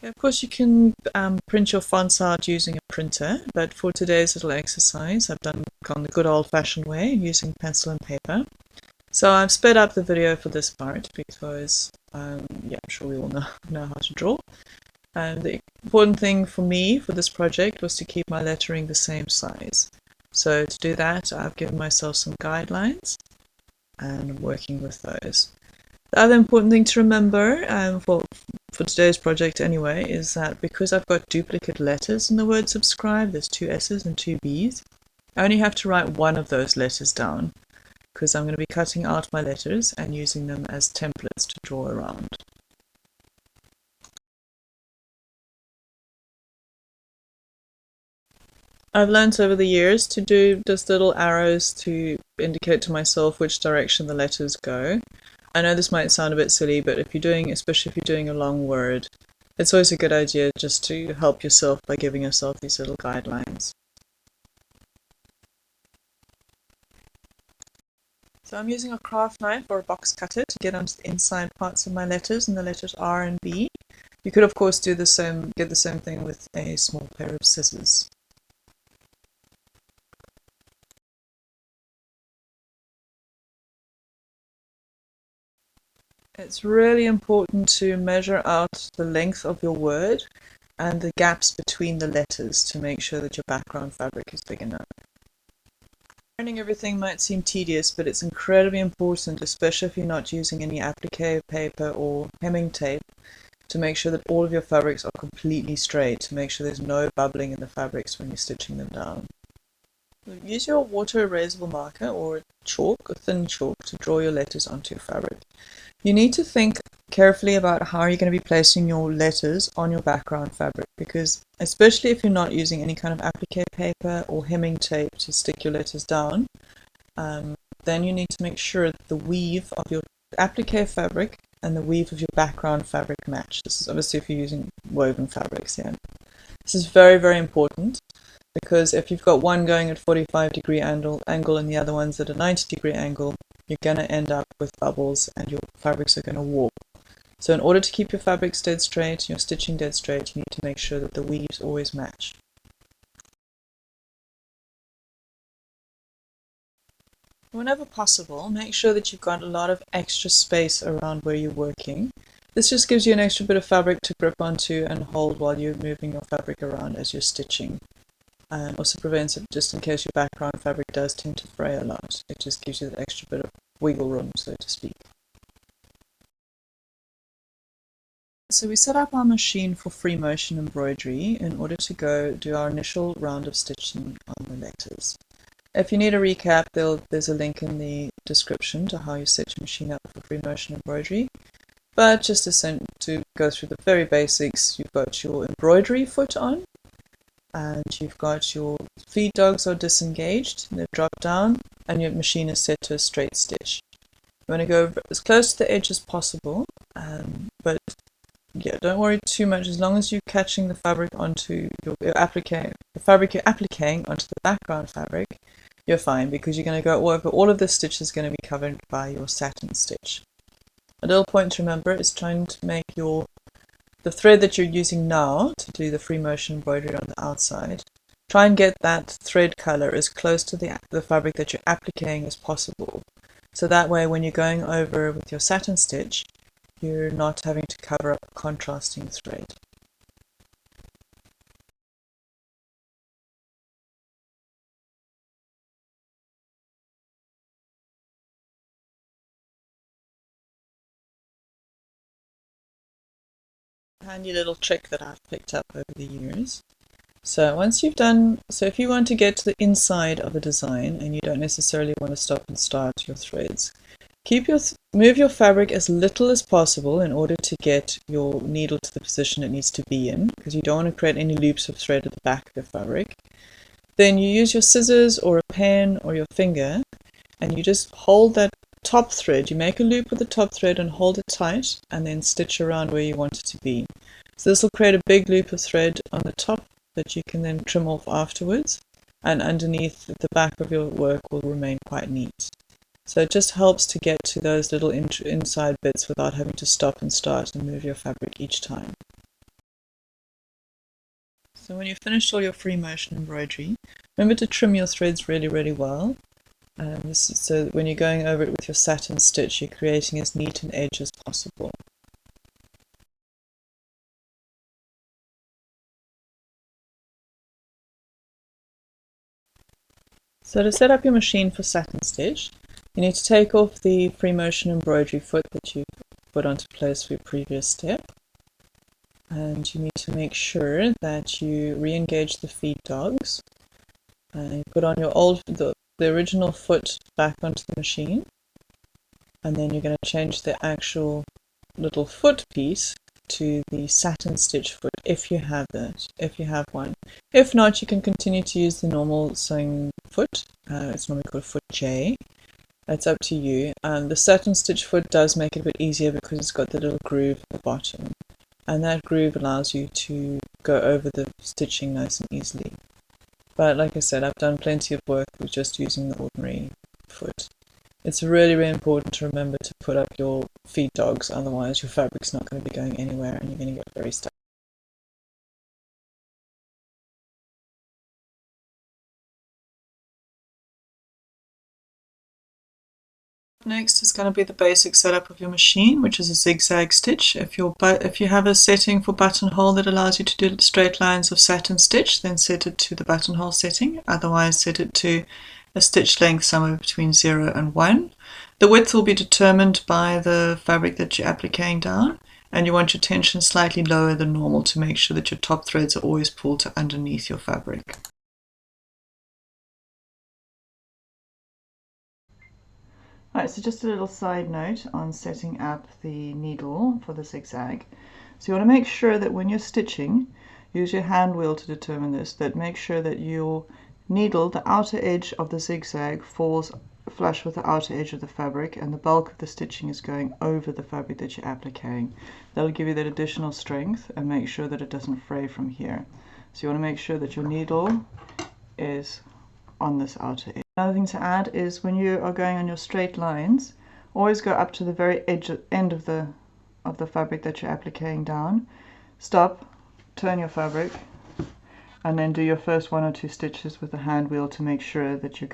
Of course, you can print your fonts out using a printer, but for today's little exercise, I've gone the good old-fashioned way using pencil and paper. So I've sped up the video for this part because, yeah, I'm sure we all know how to draw. The important thing for me for this project was to keep my lettering the same size. So to do that, I've given myself some guidelines and I'm working with those. The other important thing to remember for today's project anyway is that because I've got duplicate letters in the word subscribe, there's 2 S's and 2 B's, I only have to write one of those letters down because I'm going to be cutting out my letters and using them as templates to draw around. I've learned over the years to do just little arrows to indicate to myself which direction the letters go. I know this might sound a bit silly, but especially if you're doing a long word, it's always a good idea just to help yourself by giving yourself these little guidelines. So I'm using a craft knife or a box cutter to get onto the inside parts of my letters, and the letters R and B. You could of course get the same thing with a small pair of scissors. It's really important to measure out the length of your word and the gaps between the letters to make sure that your background fabric is big enough. Ironing everything might seem tedious, but it's incredibly important, especially if you're not using any applique paper or hemming tape, to make sure that all of your fabrics are completely straight, to make sure there's no bubbling in the fabrics when you're stitching them down. Use your water erasable marker or chalk, or thin chalk, to draw your letters onto your fabric. You need to think carefully about how you're going to be placing your letters on your background fabric, because especially if you're not using any kind of applique paper or hemming tape to stick your letters down, then you need to make sure that the weave of your applique fabric and the weave of your background fabric match. This is obviously if you're using woven fabrics here. This is very, very important, because if you've got one going at 45-degree angle and the other one's at a 90-degree angle, you're going to end up with bubbles and your fabrics are going to warp. So in order to keep your fabrics dead straight, your stitching dead straight, you need to make sure that the weaves always match. Whenever possible, make sure that you've got a lot of extra space around where you're working. This just gives you an extra bit of fabric to grip onto and hold while you're moving your fabric around as you're stitching. And also prevents it, just in case your background fabric does tend to fray a lot. It just gives you that extra bit of wiggle room, so to speak. So we set up our machine for free motion embroidery in order to go do our initial round of stitching on the letters. If you need a recap, there's a link in the description to how you set your machine up for free motion embroidery. But just to go through the very basics, you've got your embroidery foot on, and you've got your feed dogs are disengaged, they've dropped down, and your machine is set to a straight stitch. You want to go as close to the edge as possible, but yeah, don't worry too much. As long as you're catching the fabric onto the fabric you're appliquing onto the background fabric, you're fine, because you're going to go over all of the stitches going to be covered by your satin stitch. A little point to remember is trying to make the thread that you're using now to do the free motion embroidery on the outside, try and get that thread color as close to the fabric that you're appliquing as possible. So that way when you're going over with your satin stitch, you're not having to cover up a contrasting thread. Handy little trick that I've picked up over the years. So if you want to get to the inside of a design and you don't necessarily want to stop and start your threads, move your fabric as little as possible in order to get your needle to the position it needs to be in, because you don't want to create any loops of thread at the back of the fabric. Then you use your scissors or a pen or your finger, and you just hold that top thread. You make a loop with the top thread and hold it tight, and then stitch around where you want it to be. So this will create a big loop of thread on the top that you can then trim off afterwards, and underneath the back of your work will remain quite neat. So it just helps to get to those little inside bits without having to stop and start and move your fabric each time. So when you've finished all your free motion embroidery, remember to trim your threads really well. So that when you're going over it with your satin stitch, you're creating as neat an edge as possible. So to set up your machine for satin stitch, you need to take off the free motion embroidery foot that you've put onto place for your previous step. And you need to make sure that you re-engage the feed dogs. And put on your the original foot back onto the machine. And then you're going to change the actual little foot piece to the satin stitch foot if you have one. If not, you can continue to use the normal sewing foot. It's normally called foot J. It's up to you. The satin stitch foot does make it a bit easier because it's got the little groove at the bottom, and that groove allows you to go over the stitching nice and easily. But like I said, I've done plenty of work with just using the ordinary foot. It's really important to remember to put up your feed dogs, otherwise your fabric's not going to be going anywhere and you're going to get very stuck. Next is going to be the basic setup of your machine, which is a zigzag stitch. If you have a setting for buttonhole that allows you to do straight lines of satin stitch, then set it to the buttonhole setting. Otherwise, set it to a stitch length somewhere between 0 and 1. The width will be determined by the fabric that you're appliquing down, and you want your tension slightly lower than normal to make sure that your top threads are always pulled to underneath your fabric. Alright, so just a little side note on setting up the needle for the zigzag. So you want to make sure that when you're stitching, use your hand wheel to determine this, that make sure that your needle, the outer edge of the zigzag, falls flush with the outer edge of the fabric, and the bulk of the stitching is going over the fabric that you're appliquing. That'll give you that additional strength and make sure that it doesn't fray from here. So you want to make sure that your needle is on this outer edge. Another thing to add is when you are going on your straight lines, always go up to the very end of the fabric that you're appliquing down. Stop, turn your fabric, and then do your first 1 or 2 stitches with the hand wheel to make sure that your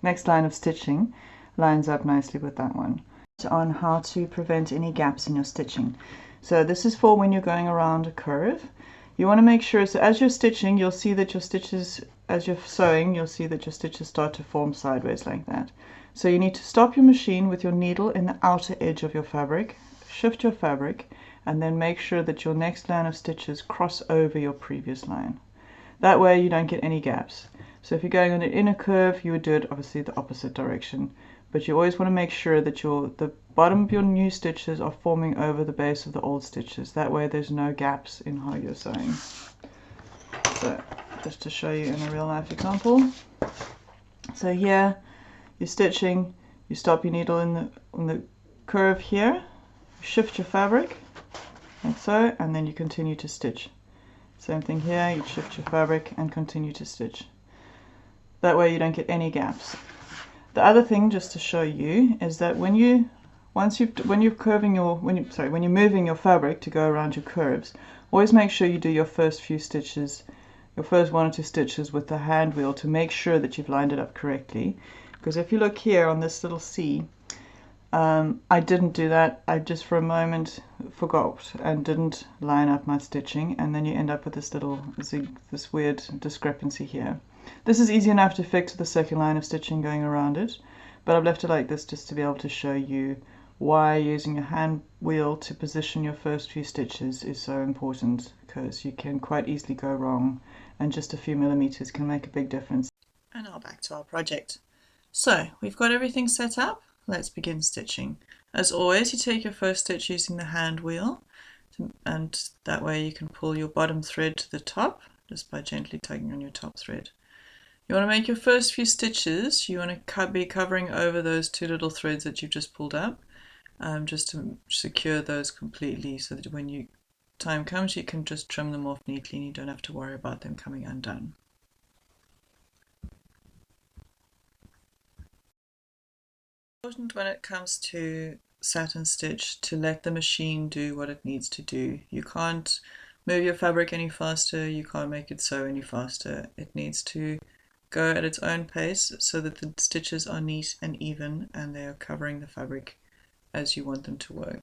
next line of stitching lines up nicely with that one. On how to prevent any gaps in your stitching. So this is for when you're going around a curve. You want to make sure, so as you're stitching, you'll see that your stitches, as you're sewing, you'll see that your stitches start to form sideways like that. So you need to stop your machine with your needle in the outer edge of your fabric, shift your fabric, and then make sure that your next line of stitches cross over your previous line. That way you don't get any gaps. So if you're going on an inner curve, you would do it obviously the opposite direction. But you always want to make sure that the bottom of your new stitches are forming over the base of the old stitches. That way there's no gaps in how you're sewing. So just to show you in a real life example. So here you're stitching, you stop your needle on the curve here, shift your fabric like so, and then you continue to stitch. Same thing here, you shift your fabric and continue to stitch. That way you don't get any gaps. The other thing, just to show you, is that when you're moving your fabric to go around your curves, always make sure you do your first few stitches, your first 1 or 2 stitches with the hand wheel to make sure that you've lined it up correctly. Because if you look here on this little C, I didn't do that. I just for a moment forgot and didn't line up my stitching, and then you end up with this weird discrepancy here. This is easy enough to fix with the second line of stitching going around it, but I've left it like this just to be able to show you why using your hand wheel to position your first few stitches is so important, because you can quite easily go wrong and just a few millimeters can make a big difference. And now back to our project. So we've got everything set up. Let's begin stitching. As always, you take your first stitch using the hand wheel, and that way you can pull your bottom thread to the top just by gently tugging on your top thread. You want to make your first few stitches, you want to be covering over those 2 little threads that you've just pulled up, just to secure those completely, so that when time comes you can just trim them off neatly and you don't have to worry about them coming undone. It's important when it comes to satin stitch to let the machine do what it needs to do. You can't move your fabric any faster, you can't make it sew any faster. It needs to go at its own pace so that the stitches are neat and even and they are covering the fabric as you want them to work.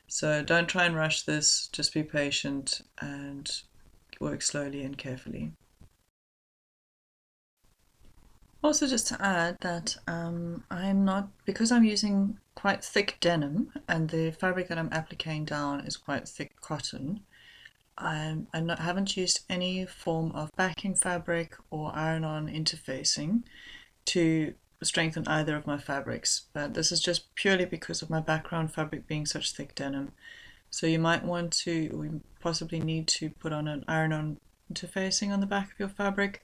So don't try and rush this, just be patient and work slowly and carefully. Also, just to add that because I'm using quite thick denim and the fabric that I'm appliquing down is quite thick cotton, haven't used any form of backing fabric or iron-on interfacing to strengthen either of my fabrics, but this is just purely because of my background fabric being such thick denim. So you might want to, or you possibly need to put on an iron-on interfacing on the back of your fabric,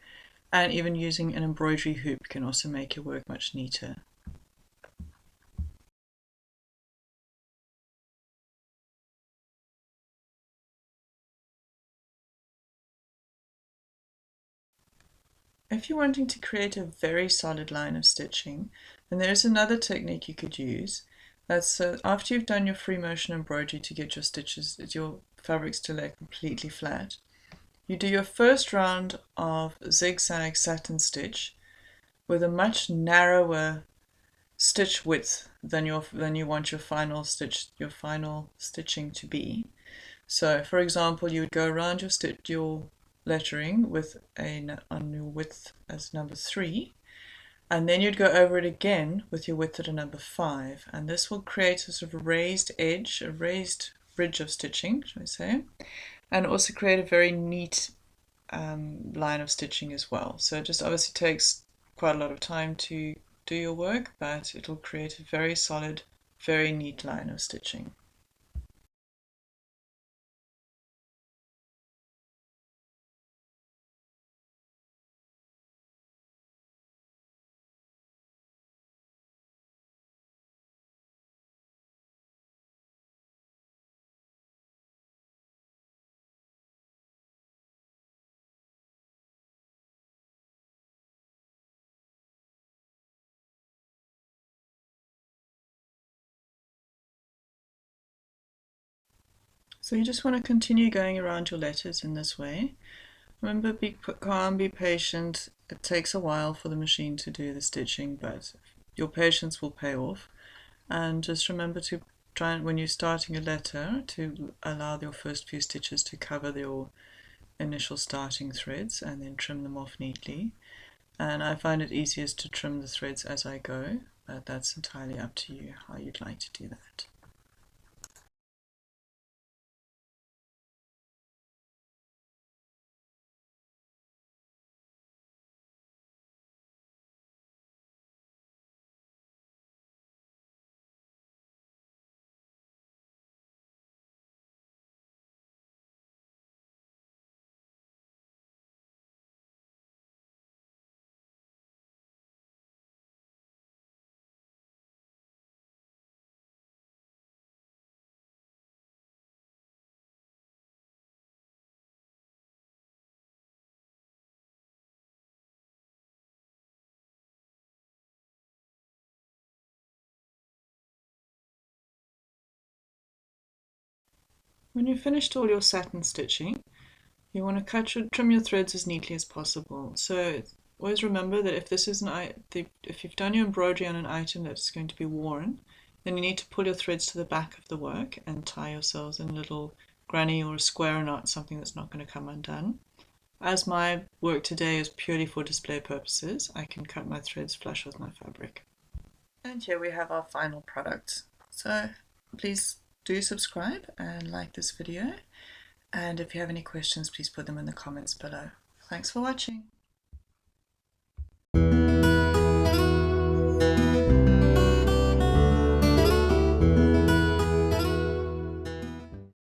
and even using an embroidery hoop can also make your work much neater. If you're wanting to create a very solid line of stitching, then there's another technique you could use. That's after you've done your free motion embroidery to get your fabrics to lay completely flat, you do your first round of zigzag satin stitch with a much narrower stitch width than you want your final stitching to be. So, for example, you would go around your lettering with on your width as number 3, and then you'd go over it again with your width at a number 5, and this will create a sort of raised edge, a raised ridge of stitching, shall we say, and also create a very neat line of stitching as well. So it just obviously takes quite a lot of time to do your work, but it'll create a very solid, very neat line of stitching. So you just want to continue going around your letters in this way. Remember, be calm, be patient. It takes a while for the machine to do the stitching, but your patience will pay off. And just remember to try and, when you're starting a letter, to allow your first few stitches to cover your initial starting threads and then trim them off neatly. And I find it easiest to trim the threads as I go, but that's entirely up to you how you'd like to do that. When you've finished all your satin stitching, you want to trim your threads as neatly as possible. So always remember that if you've done your embroidery on an item that's going to be worn, then you need to pull your threads to the back of the work and tie yourselves in a little granny or a square knot, something that's not going to come undone. As my work today is purely for display purposes, I can cut my threads flush with my fabric. And here we have our final product. So please do subscribe and like this video. And if you have any questions, please put them in the comments below. Thanks for watching.